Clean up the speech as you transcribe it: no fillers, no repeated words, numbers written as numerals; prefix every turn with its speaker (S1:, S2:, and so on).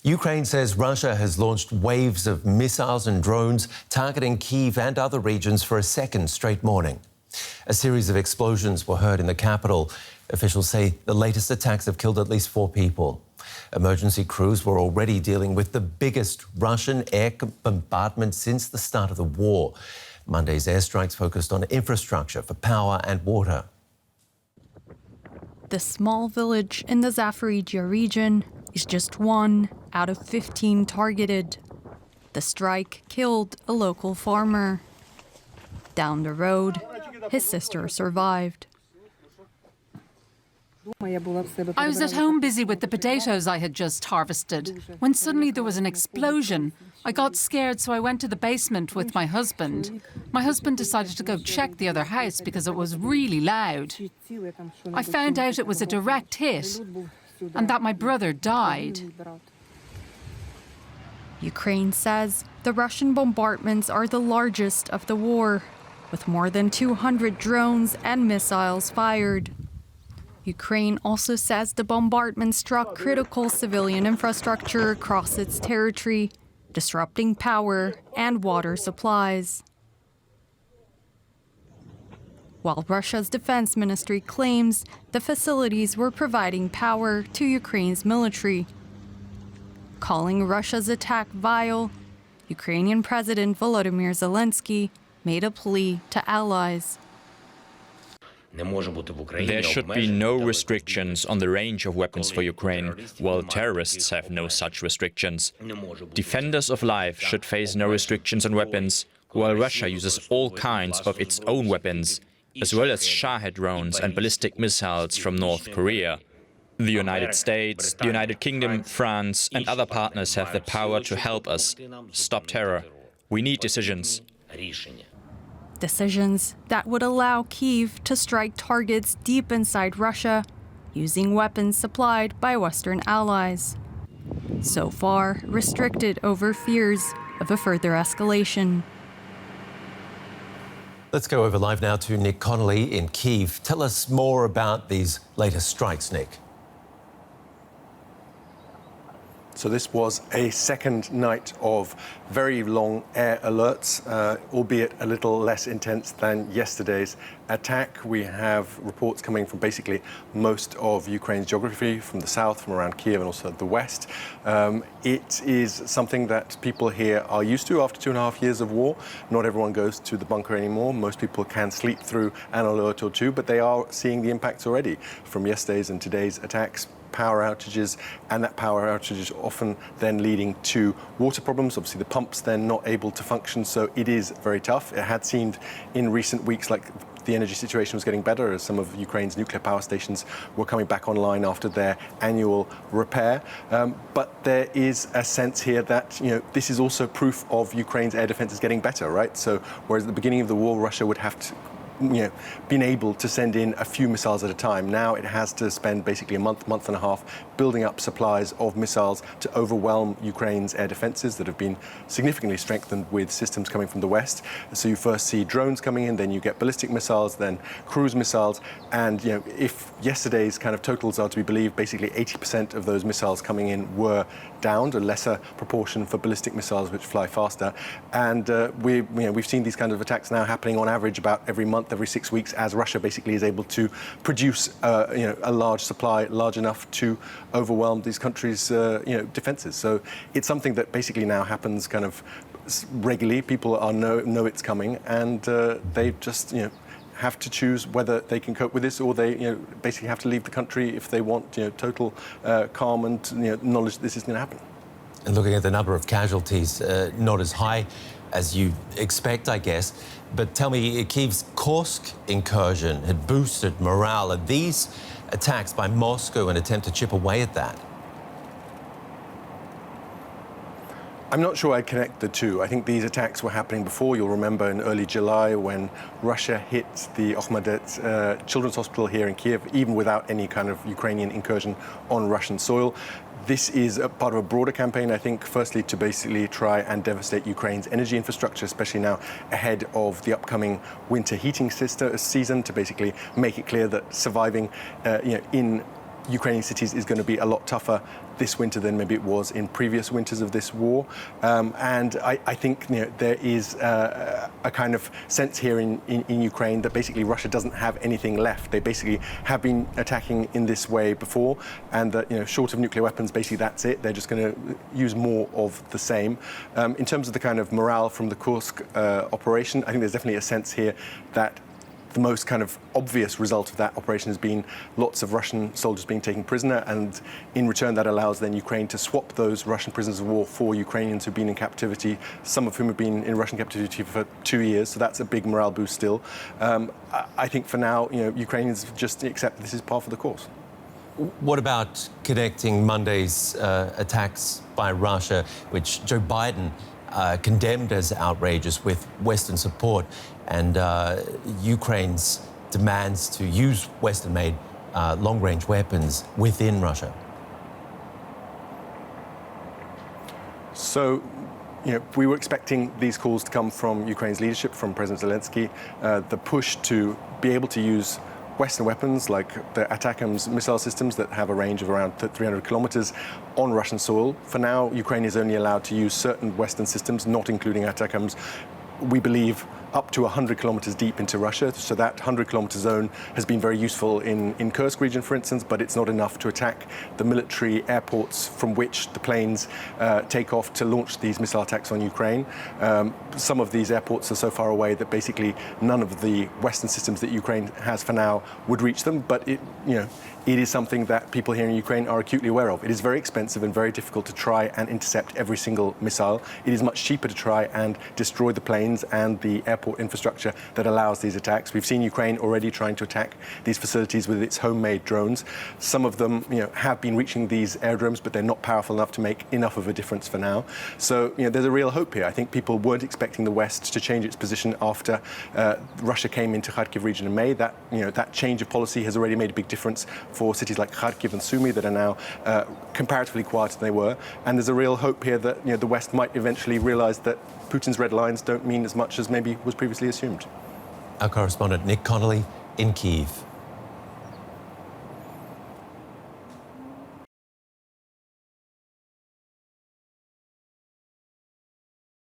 S1: Ukraine says Russia has launched waves of missiles and drones targeting Kyiv and other regions for a second straight morning. A series of explosions were heard in the capital. Officials say the latest attacks have killed at least 4 people. Emergency crews were already dealing with the biggest Russian air bombardment since the start of the war. Monday's airstrikes focused on infrastructure for power and water.
S2: The small village in the Zaporizhzhia region is just 1 out of 15 targeted. The strike killed a local farmer. Down the road, his sister survived.
S3: I was at home busy with the potatoes I had just harvested, when suddenly there was an explosion. I got scared, so I went to the basement with my husband. My husband decided to go check the other house because it was really loud. I found out it was a direct hit and that my brother died.
S2: Ukraine says the Russian bombardments are the largest of the war, with more than 200 drones and missiles fired. Ukraine also says the bombardment struck critical civilian infrastructure across its territory, disrupting power and water supplies. While Russia's defense ministry claims the facilities were providing power to Ukraine's military. Calling Russia's attack vile, Ukrainian President Volodymyr Zelenskyy made a plea to allies.
S4: There should be no restrictions on the range of weapons for Ukraine, while terrorists have no such restrictions. Defenders of life should face no restrictions on weapons, while Russia uses all kinds of its own weapons, as well as Shahed drones and ballistic missiles from North Korea. The United States, the United Kingdom, France and other partners have the power to help us stop terror. We need decisions.
S2: Decisions that would allow Kyiv to strike targets deep inside Russia, using weapons supplied by Western allies. So far, restricted over fears of a further escalation.
S1: Let's go over live now to Nick Connolly in Kyiv. Tell us more about these latest strikes, Nick.
S5: So this was a second night of very long air alerts, albeit a little less intense than yesterday's attack. We have reports coming from basically most of Ukraine's geography, from the south, from around Kyiv and also the west. It is something that people here are used to after 2.5 years of war. Not everyone goes to the bunker anymore. Most people can sleep through an alert or two, but they are seeing the impacts already from yesterday's and today's attacks. Power outages, and that power outage is often then leading to water problems. Obviously, the pumps then not able to function, so it is very tough. It had seemed in recent weeks like the energy situation was getting better as some of Ukraine's nuclear power stations were coming back online after their annual repair. But there is a sense here that, this is also proof of Ukraine's air defense is getting better, right? So whereas at the beginning of the war, Russia would have to been able to send in a few missiles at a time. Now it has to spend basically a month and a half building up supplies of missiles to overwhelm Ukraine's air defenses that have been significantly strengthened with systems coming from the west. So you first see drones coming in, then you get ballistic missiles, then cruise missiles. And if yesterday's kind of totals are to be believed, basically 80% of those missiles coming in were downed, a lesser proportion for ballistic missiles which fly faster. And we've seen these kind of attacks now happening on average about every month, every 6 weeks, as Russia basically is able to produce a large supply, large enough to overwhelm these countries' defenses. So it's something that basically now happens kind of regularly. People know it's coming, and they just have to choose whether they can cope with this, or they basically have to leave the country if they want total calm and knowledge that this is going to happen.
S1: And looking at the number of casualties, not as high as you expect, I guess. But tell me, Kyiv's Kursk incursion had boosted morale. Are these attacks by Moscow an attempt to chip away at that?
S5: I'm not sure I'd connect the two. I think these attacks were happening before. You'll remember in early July when Russia hit the Okhmadet Children's Hospital here in Kyiv, even without any kind of Ukrainian incursion on Russian soil. This is a part of a broader campaign, I think, firstly to basically try and devastate Ukraine's energy infrastructure, especially now ahead of the upcoming winter heating season, to basically make it clear that surviving in Ukrainian cities is going to be a lot tougher this winter than maybe it was in previous winters of this war. And I think there is a kind of sense here in Ukraine that basically Russia doesn't have anything left. They basically have been attacking in this way before, and that short of nuclear weapons, basically that's it. They're just going to use more of the same. In terms of the kind of morale from the Kursk operation, I think there's definitely a sense here that the most kind of obvious result of that operation has been lots of Russian soldiers being taken prisoner, and in return that allows then Ukraine to swap those Russian prisoners of war for Ukrainians who've been in captivity, some of whom have been in Russian captivity for 2 years, so that's a big morale boost still. I think for now, Ukrainians just accept this is par for the course.
S1: What about connecting Monday's attacks by Russia, which Joe Biden condemned as outrageous, with Western support and Ukraine's demands to use Western-made long-range weapons within Russia?
S5: So, we were expecting these calls to come from Ukraine's leadership, from President Zelenskyy, the push to be able to use Western weapons like the ATACMS missile systems that have a range of around 300 kilometers on Russian soil. For now, Ukraine is only allowed to use certain Western systems, not including ATACMS. We believe up to 100 kilometers deep into Russia. So that 100-kilometer zone has been very useful in Kursk region, for instance, but it's not enough to attack the military airports from which the planes take off to launch these missile attacks on Ukraine. Some of these airports are so far away that basically none of the Western systems that Ukraine has for now would reach them, but it is something that people here in Ukraine are acutely aware of. It is very expensive and very difficult to try and intercept every single missile. It is much cheaper to try and destroy the planes and the airport infrastructure that allows these attacks. We've seen Ukraine already trying to attack these facilities with its homemade drones. Some of them, have been reaching these aerodromes, but they're not powerful enough to make enough of a difference for now. So, there's a real hope here. I think people weren't expecting the West to change its position after Russia came into Kharkiv region in May. That, that change of policy has already made a big difference for cities like Kharkiv and Sumy that are now comparatively quieter than they were. And there's a real hope here that the West might eventually realize that Putin's red lines don't mean as much as maybe was previously assumed.
S1: Our correspondent Nick Connolly in Kyiv.